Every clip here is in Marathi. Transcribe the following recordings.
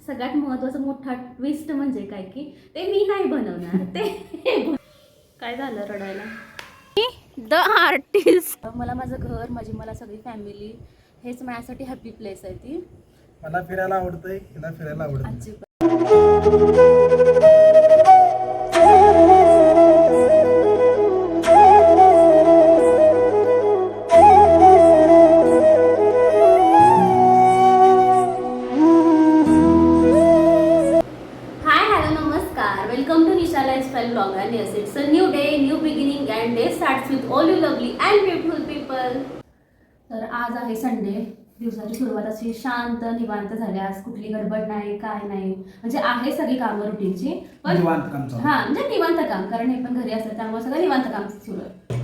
सगळ्यात महत्त्वाचा मोठा ट्विस्ट म्हणजे काय की ते मी नाही बनवणार, ते काय झालं रडायला. The artist. मला माझं घर, मला सगळी फॅमिली हेच माझ्यासाठी हॅपी प्लेस आहे ती. मला फिरायला आवडतंय, हिला फिरायला आवडतं. अजिबात. Welcome to Nisha Lifestyle Vlog, and yes, it's a new day, new beginning, and day starts with all you lovely and beautiful people. तर आज आहे संडे. दिवसाची सुरुवात अशी शांत निवांत झाली. आज कुठली गडबड नाही, काय नाही, म्हणजे आहे सगळी कामं रुटीनची, पण निवांत काम चालू. म्हणजे निवांत काम, कारण हे पण घरी असतं त्यामुळे सगळं निवांत काम सुरू आहे.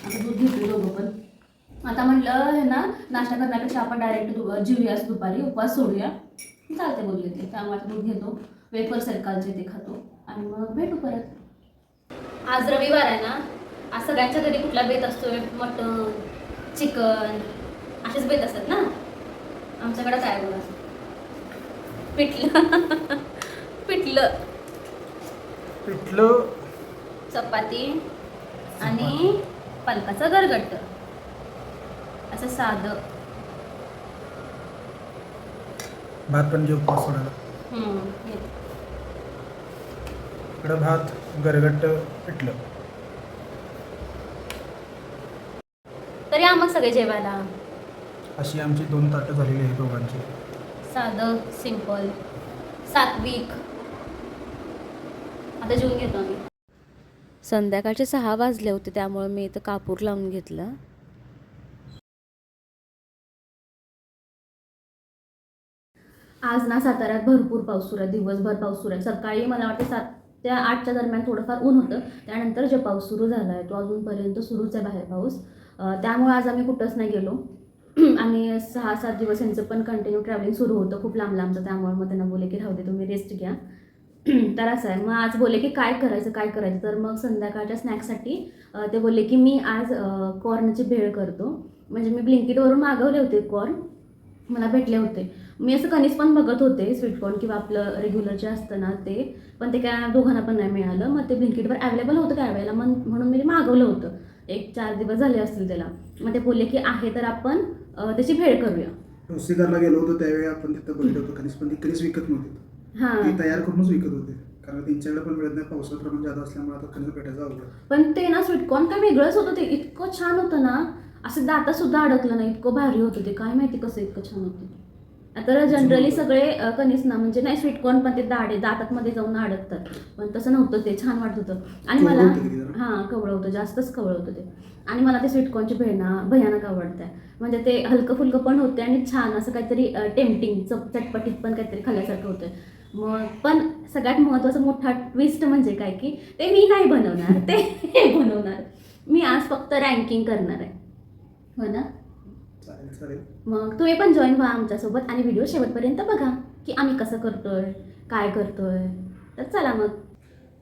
आता दूध घेतो दोघं पण. आता म्हटलं हे ना, नाश्ता करण्यापेक्षा आपण डायरेक्ट जेवूयाच दुपारी, उपवास सोडूया, चालते बोलले ते. त्यामुळे आता दूध घेतो, वेफर सरकारचे ते खातो आणि मग भेटू परत. आज रविवार आहे ना, आज सगळ्यांच्या घरी कुठला बेत असतोय, मटन, चिकन असेच बेत असतात ना. आमच्याकडे काय बघा, पिठलं पिठलं पिठलं, चपाती आणि पालकाचं गरगट्ट, असं साधं. भात पण जेव पास सोडायला. इकडं भात, गरगट्ट, पिठलं. तरी आम्हाला सगळे जेवायला. अशी आमची 2 ताटं झालेली आहेत दोघांची. साधं, सिंपल, सात्विक. आता जेवून घेतो आम्ही. संध्याकाळचे 6 वाजले होते, त्यामुळे मी इथं कापूर लावून घेतला. आज ना साताऱ्यात भरपूर पाऊस सुरू आहे, दिवसभर पाऊस सुरू आहे. सकाळी मला वाटतं 7 ते 8च्या दरम्यान थोडंफार ऊन होतं, त्यानंतर जे पाऊस सुरू झाला आहे तो अजूनपर्यंत सुरूच आहे बाहेर पाऊस. त्यामुळे आज आम्ही कुठंच नाही गेलो. आणि 6-7 दिवस यांचं पण कंटिन्यू ट्रॅव्हलिंग सुरू होतं, खूप लांब लांबचं. त्यामुळे मग त्यांना बोले की राहू दे, तुम्ही रेस्ट घ्या. तर असं आहे. मग आज बोले की काय करायचं. तर मग संध्याकाळच्या स्नॅक्ससाठी ते बोलले की मी आज कॉर्नची भेळ करतो. म्हणजे मी ब्लिंकिटवरून मागवले होते कॉर्न, मला भेटले होते. मी असं कणीस पण बघत होते, स्वीटकॉर्न किंवा आपलं रेग्युलर जे असतं ना ते, पण ते काय दोघांना पण नाही मिळालं. मग ते ब्लिंकिटवर अवेलेबल होतं त्यावेळेला, म्हणून मी मागवलं होतं. 1-4 दिवस झाले असतील त्याला. मग ते बोलले की आहे तर आपण त्याची भेळ करूया. रोसीगारला गेलो होतो त्यावेळी आपण तिथं बघितलं होतं कणीस, पण ती कणीस विकत नव्हती. हां, ती तयार करूनच विकत होते, कारण त्यांच्याकडे पण मिळत नाही, पावसाचं प्रमाण जादा असल्यामुळे आता कणीस भेटायचं अवघड. पण ते ना स्वीटकॉर्न काय वेगळंच होतं. ते इतकं छान होतं ना, असं दातात सुद्धा अडकलं नाही, इतकं भारी होतं ते. काय माहिती कसं इतकं छान होतं. आता जनरली सगळे कणीस ना, म्हणजे नाही स्वीटकॉर्न पण ते दातात मध्ये जाऊन अडकतात, पण तसं नव्हतं ते. छान वाटत होतं. आणि मला कवळं होतं, जास्तच कवळं होतं ते. आणि मला ते स्वीटकॉर्नची भेळ ना भयानक आवडते. म्हणजे ते हलकं फुलकं पण होते आणि छान असं काहीतरी टेम्पटिंग, चटपटीत पण काहीतरी खाल्ल्यासारखं होतं. मग पण सगळ्यात महत्त्वाचा मोठा ट्विस्ट म्हणजे काय की ते मी नाही बनवणार, ते बनवणार. मी आज फक्त रँकिंग करणार आहे, हो ना. मग तुम्ही पण जॉईन व्हा आमच्यासोबत आणि व्हिडिओ शेवटपर्यंत बघा की आम्ही कसं करतोय, काय करतोय. तर चला मग.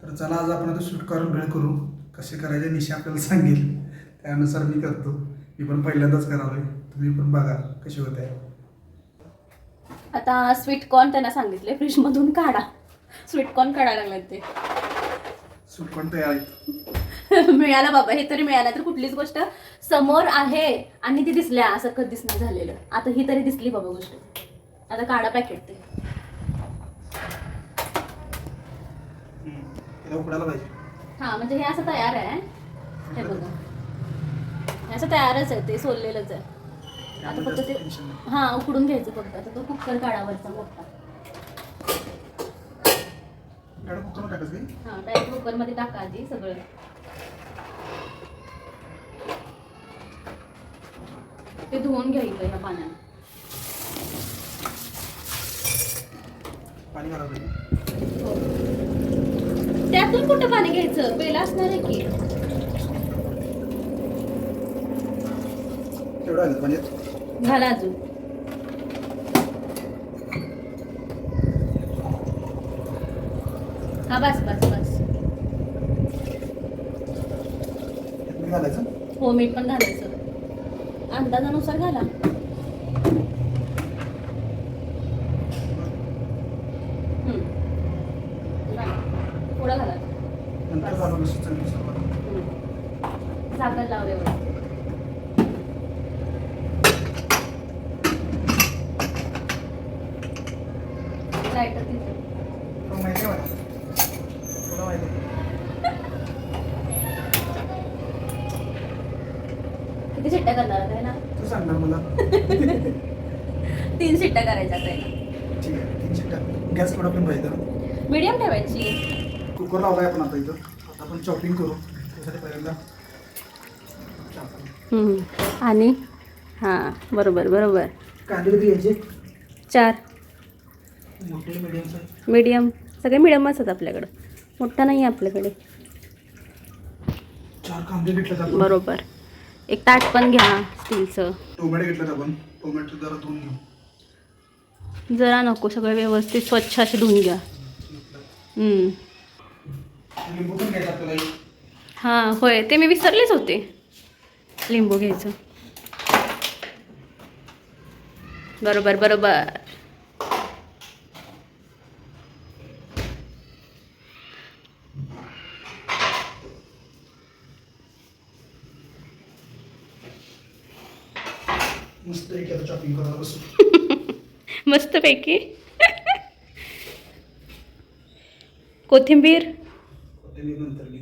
तर चला, आज आपण आता स्वीटकॉर्न भेळ करू. कसे करायचे निशा आपल्याला सांगेल, त्यानुसार मी करतो. मी पण पहिल्यांदाच करालोय, तुम्ही पण बघा कशी होत आहे. आता स्वीटकॉर्न त्यांना सांगितले फ्रीजमधून काढा. स्वीटकॉर्न काढायला लागले ते. स्वीटकॉर्न तयार आहे. मिळालं बाबा, हे तरी मिळालं. तर कुठलीच गोष्ट समोर आहे आणि ती दिसल्या, असं कधीच नाही झालेलं. आता ही तरी दिसली बाबा गोष्ट. आता काढा पॅकेट ते. उकडायला पाहिजे. हां, म्हणजे हे असं तयार आहे. हे बघा, हे असं तयारच आहे, ते सोललेलंच आहे. आता फक्त ते उकडून घ्यायचं फक्त. आता तो कुकर काढावरचा मोठा. डायरेक्ट कुकरमध्ये टाका आधी सगळं. ते धुवून घ्यायचं ह्या पाण्याने. पाणी घालावं पाहिजे. त्यातून कुठं पाणी घ्यायचं, पहिला असणार आहे की. तेवढं आलं पाण्यात घाला अजून. हा, बस. घालायचं. हो, मीठ पण घालायचं, अंदाजानुसार घाला. नंतर झालं नसतं चटणी सांबार. झाकण लावले वरती. लाईटर तिथे. तुला माहिती आहे मला? तुला माहिती आहे? किती शिट्ट्या करणार आहे ना? तू सांगणार मला. 3 शिट्ट्या करायच्या आहे. ठीक आहे 3 शिट्ट्या. गॅस थोडा पण पाहिजे ना. मीडियम ठेवायची. कुकर लावलाय आपण आता इथं. आता आपण चॉपिंग करू. त्यासाठी पहिल्यांदा आणि हां बरोबर बरोबर. कांदे किती घ्यायचे? 4 मोठे मीडियमचे. मीडियम. सगळे मीडियमच आहेत आपल्याकडं. मोठा नाही आहे आपल्याकडे. 4 कांदे घेतलेत आपण. बरोबर. एक ताट पण घ्या स्टीलचं. टोमॅटो घेतलेत आपण. टोमॅटो जरा धुवून घेऊ. जरा नको, सगळं व्यवस्थित स्वच्छ असे धुवून घ्या. लिंबू पण घ्यायचं आपल्याला. हां होय, ते मी विसरलेच होते. लिंबू घ्यायचं. बरोबर बरोबर. मस्त एक आता चॉपिंग करायला बसू. मस्तपैकी. कोथिंबीर कोथिंबीर नंतर घे.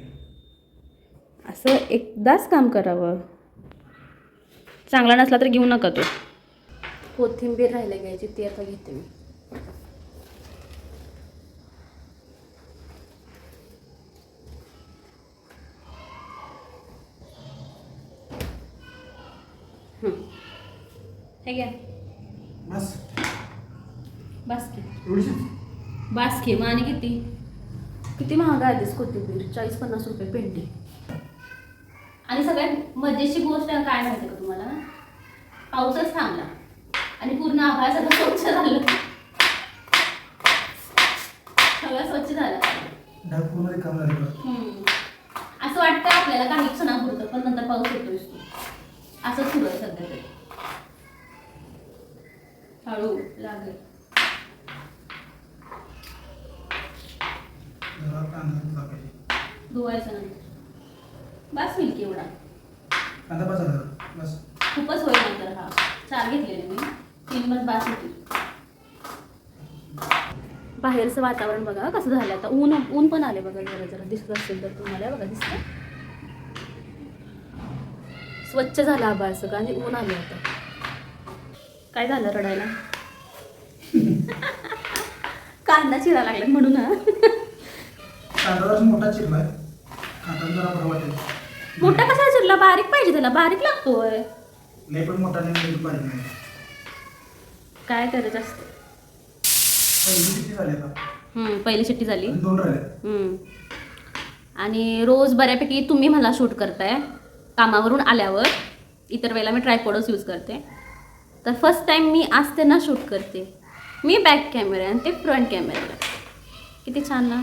असं एकदाच काम करावं. चांगला नसला तर घेऊ नका तो. कोथिंबीर राहिला घ्यायची, ती आता घेते मी. हे घ्या. बस बास की. एवढीच. बास की. मग आणि किती महाग आहे आधीच कोथिंबीर. 40-50 रुपये पेंडी. आणि सगळ्यात मजेची गोष्ट काय माहिती का तुम्हाला? पाऊसच थांबला आणि पूर्ण आभाळ सगळं स्वच्छ झालं. सगळं स्वच्छ झालं. ढग पूर्ण काम झालं. असं वाटतं आपल्याला काही क्षणापुरतं, पण नंतर पाऊस येतोय. असं सुरू आहे सध्या तरी. हळू लागेल. धुवायचं नंतर. बस होईल की एवढा. कांदा बस झाला. बस खूपच होईल नंतर. हा 4 घेतलेले मी. 3 बस बास होतील. बाहेरचं वातावरण बघा कसं झालं आता. ऊन पण आले बघा. जरा दिसत असेल तर तुम्हाला. बघा दिसतं. स्वच्छ झालं आभाळ सगळं आणि ऊन आले आता. काय झालं रडायला? कांदा चिरा लागला म्हणून. कांदा जरा मोठा चिरलाय. कांदा जरा बरं वाटेल. मोठा कसा चिरला? बारीक पाहिजे त्याला. बारीक लागतोय. लय पण मोठा नाही, बारीक नाही. काय करायचं असतं. पहिली किती झाली आता? पहिली शिट्टी झाली. 2 राहिले. आणि रोज बऱ्यापैकी तुम्ही मला शूट करताय कामावरून आल्यावर. इतर वेळेला मी ट्रायपॉडच यूज करते. तर फर्स्ट टाइम मी आज त्यांना शूट करते. मी बॅक कॅमेरा आणि ते फ्रंट कॅमेरा. किती छान ना.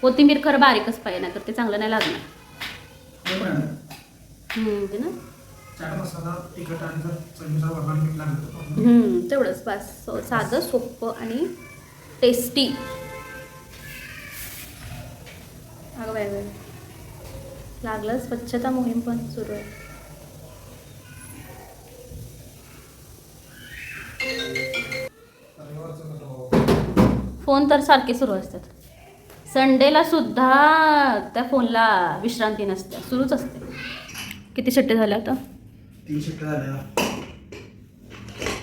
कोथिंबीर खरं बारीकच पाहिजे ना, तर ते चांगलं नाही लागणार. ते ना चाट मसाला, तिखट आणि जर चवीनुसार वरण मीठ लागलं तर तेवढंच बस. साधं सोपं आणि टेस्टी. अगं बाय बाय. लागलं. स्वच्छता मोहीम पण सुरू आहे. फोन तर सारखे सुरू असतात. संडेला सुद्धा त्या फोनला विश्रांती नसते. सुरूच असते. किती शिट्टे झाले आता? 3 शिट्ट्या झाल्या.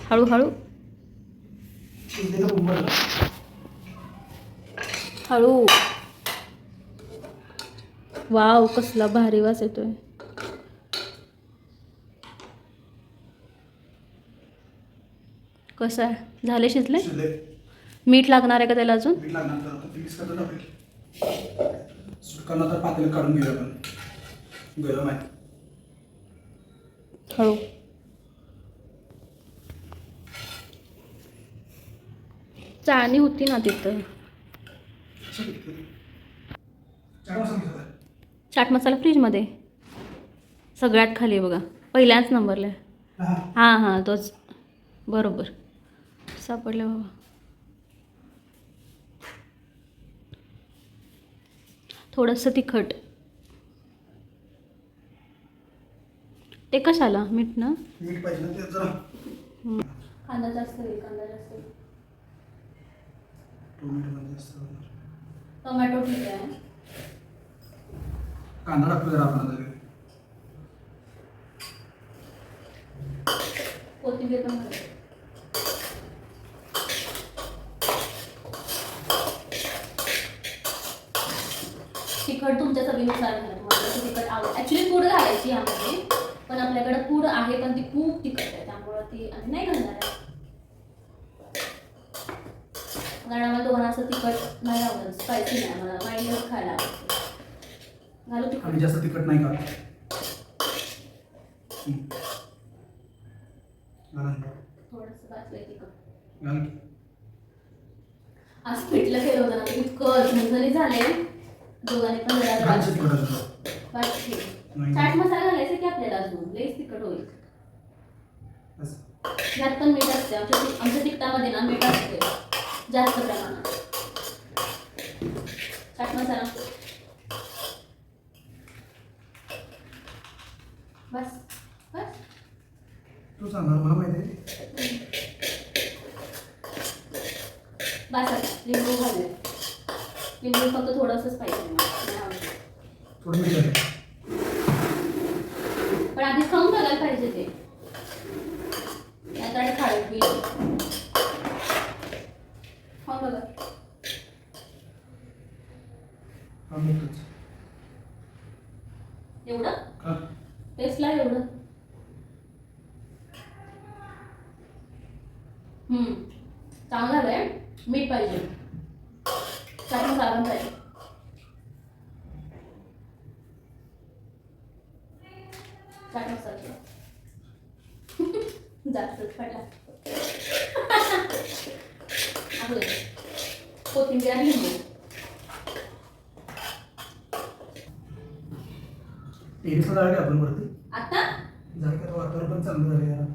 हळूहळू हळू. वाव कसला भारी वास येतोय. कसं आहे? झाले शिजले? मीठ लागणार आहे का त्याला अजून? मीठ लागणार तर आता मिक्स करतो आपण. सुकवलं तर पातेलं काढून घेऊया आपण. गरम आहे. हळू. चाळणी होती ना तिथं. चाट मसाला फ्रीजमध्ये सगळ्यात खाली आहे बघा. पहिल्याच नंबरला आहे. हां तोच. बरोबर सापडलं बाबा. थोडंसं तिखट. ते कशाला मीठ ना? मीठ पाहिजे ना ते जरा. कांदा जास्त होईल, कांदा जास्त होईल. टोमॅटो मध्ये जास्त होणार. टोमॅटो ठीक आहे. कांदा टाकतो जरा आपण आता. कोथिंबीर पण घाल. तिखट तुमच्या चवीनुसार घाला. तुम्हाला जसं तिखट आवड. ॲक्च्युली पूड घालायची यामध्ये, पण आपल्याकडे पूड आहे पण ती खूप तिखट आहे, त्यामुळं ती आम्ही नाही घालणार आहे. कारण आम्हाला दोघांना असं तिखट नाही आवडत, स्पायसी नाही, आम्हाला माइल्डच खायला आवडतं. घालू तिखट. आम्ही जास्त तिखट नाही खात. थोडंसं भाजलंय तिखट. घाल की. आज पिठलं केलं होतं ना, इतकं झणझणीत झाले. दोघांनी पण जरा घालचं तिखट असतं. नाही. चाट मसाला घालायचा की आपल्याला अजून लईच तिखट होईल. बस. ह्यात पण मीठ असते, आमच्या तिखटामध्ये ना मीठ असते जास्त प्रमाणात. चाट मसाला बस बस. तू सांग मला माहिती आहे. बस आता लिंबू घालूया. लिंबू फक्त थोडंसंच पाहिजे मला. थोडं मीठ घाल. पण आधी खाऊन बघायला पाहिजे ते, नाहीतर खाऊ बी खाऊन बघा. हा मीठच. एवढं का? टेस्टला एवढं. चांगलं झालंय. मीठ पाहिजे, चाट मसाला पण पाहिजे. चाट मसाला जास्तच पडला. कोथिंबीर आणि लिंबू. टेरेसला जाऊया का आपण वरती? आता जरा काय वातावरण पण चांगलं झालं यार.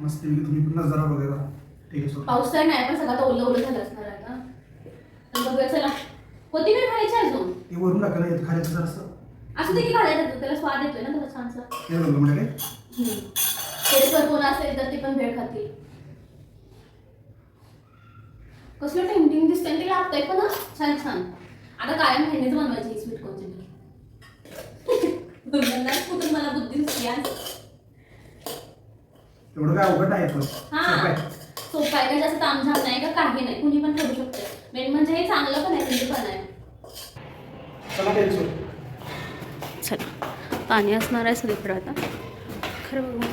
मस्त तुम्ही पण नजारा बघायला टेरेसवर. पाऊस तर नाही, पण सगळं आता ओलं ओलं झालं असणार आता. तर बघूया चला. कोथिंबीर खायची अजून. ते वरून टाकायला येत खायचं जरा असं. असं देखील घालायचं, त्याला स्वाद येतोय ना त्याचा छानसा. हे बघ म्हणजे टेरेसवर कोण असेल तर ते पण भेळ खातील. कसलं टेम्पटिंग दिसतंय, ते लागतंय पण ना छान छान. आता कायम ह्यानेच बनवायची स्वीट कॉर्नची भेळ. कुठून मला बुद्धी सुचली आज. एवढं काय अवघड नाही हा सोपं आहे का, जास्त तामझाम नाही का, काही नाही, कुणी पण करू शकते. मेन म्हणजे हे चांगलं पण आहे, हेल्दी पण आहे. चला टेरेसवर. चला पाणी असणार आहे सगळीकडं आता खरं बघू.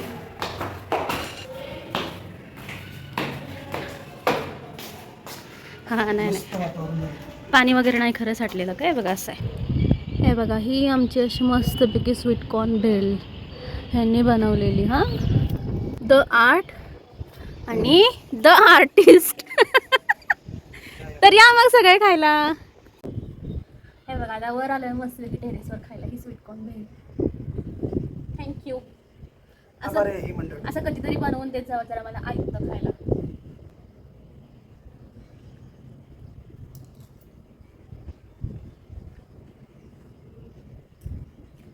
हां नाही नाही पाणी वगैरे नाही खरं साठलेलं काय बघा असं आहे. हे बघा ही आमची अशी मस्तपैकी स्वीट कॉर्न भेळ ह्यांनी बनवलेली. हां द आर्ट आणि द आर्टिस्ट. तर या मग सगळे खायला. हे बघा आता वर आलोय मस्तपैकी टेरेसवर खायला ही स्वीट कॉर्न भेळ. थँक्यू. असं कधीतरी बनवून देत जावं जरा मला ऐकतं खायला.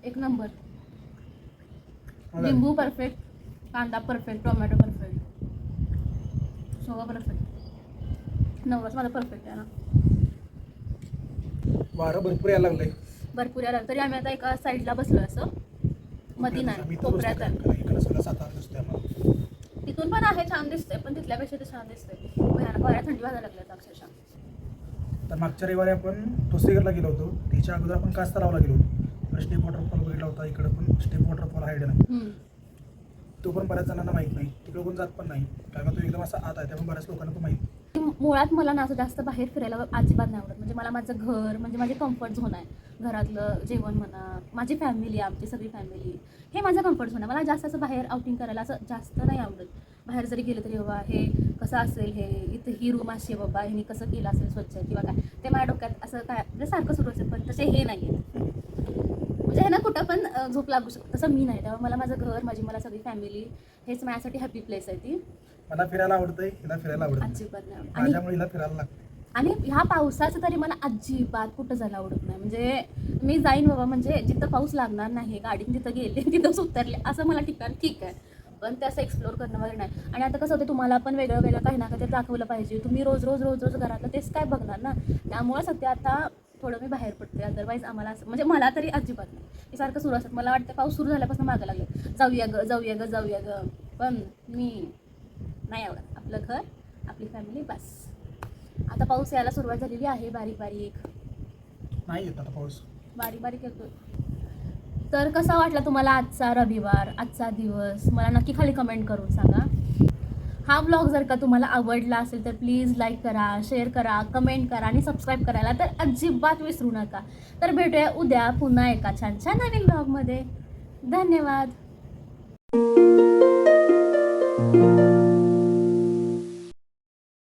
एक नंबर. लिंबू परफेक्ट, कांदा परफेक्ट, टोमॅटो परफेक्ट, सगळं परफेक्ट. नवराच माझा परफेक्ट आहे ना. वारं भरपूर यायला लागलंय. भरपूर यायला तरी आम्ही आता एका साईडला बसलो असं मधी नाही कोपऱ्यात. तिथून पण आहे छान दिसतंय, पण तिथल्यापेक्षा ते छान दिसतंय. भयानक वाऱ्या थंडी वाजायला लागल्यात अक्षरशः. तर मागच्या रविवारी आपण टोसेगरला गेलो होतो. त्याच्या अगोदर आपण कास्तरावला गेलो होतो. स्टेप वॉटरफॉल बघितला होता. इकडे पण स्टेप वॉटरफॉल आहे ना, तो पण बऱ्याच जणांना माहीत नाही. तिकडे कोण जात पण नाही, कारण तो एकदम असा आत आहे, त्यामुळे बऱ्याच लोकांना तो माहीत. मुळात मला ना असं जास्त बाहेर फिरायला अजिबात नाही आवडत. म्हणजे मला माझं घर म्हणजे माझे कम्फर्ट झोन आहे. घरातलं जेवण म्हणा, माझी फॅमिली, आमची सगळी फॅमिली, हे माझं कम्फर्ट झोन आहे. मला जास्त असं बाहेर आउटिंग करायला असं जास्त नाही आवडत. बाहेर जरी गेलं तरी बाबा हे कसं असेल, हे इथं ही रूम अशी आहे बाबा, ह्यानी कसं केलं असेल स्वच्छ किंवा काय, ते माझ्या डोक्यात असं काय म्हणजे सारखं सुरू असेल. पण तसे हे नाही आहे, म्हणजे हे ना कुठं पण झोप लागू शकतं, तसं मी नाही. तेव्हा मला माझं घर, मला सगळी फॅमिली हेच माझ्यासाठी हॅपी प्लेस आहे ती. मला फिरायला आवडतंय, हिला फिरायला आवडतं अजिबात नाही. माझ्यामुळे हिला फिरायला लागतं. आणि ह्या पावसाचं तरी मला अजिबात कुठं जायला आवडत नाही. म्हणजे मी जाईन बाबा, म्हणजे जिथं पाऊस लागणार नाही, गाडीने जिथं गेले तिथंच उतरले असं मला ठिकाण ठीक आहे, पण ते असं एक्सप्लोअर करणं वगैरे नाही. आणि आता कसं होतं, तुम्हाला पण वेगळं वेगळं काही ना काही दाखवलं पाहिजे. तुम्ही रोज रोज रोज रोज घरातलं तेच काय बघणार ना. त्यामुळे सध्या आता थोडं मी बाहेर पडते. अदरवाईज आम्हाला असं म्हणजे मला तरी अजिबात नाही. हे सारखं सुरू असतं. मला वाटतं पाऊस सुरू झाल्यापासून मागं लागले, जाऊया ग जाऊया ग जाऊया ग, पण मी नाही आवडत. आपलं घर, आपली फॅमिली, बस. आता पाऊस यायला सुरुवात झालेली आहे, बारीक बारीक नाही येत आता पाऊस. बारीक बारीक येतो. तर कसा वाटला तुम्हाला आजचा रविवार, आजचा दिवस, मला नक्की खाली कमेंट करून सांगा. हा व्लॉग जर का तुम्हाला आवडला असेल तर प्लीज लाईक करा, शेअर करा, कमेंट करा आणि सबस्क्राईब करायला तर अजिबात विसरू नका. तर भेटूया उद्या पुन्हा एका छान छान नवीन व्लॉगमध्ये. धन्यवाद.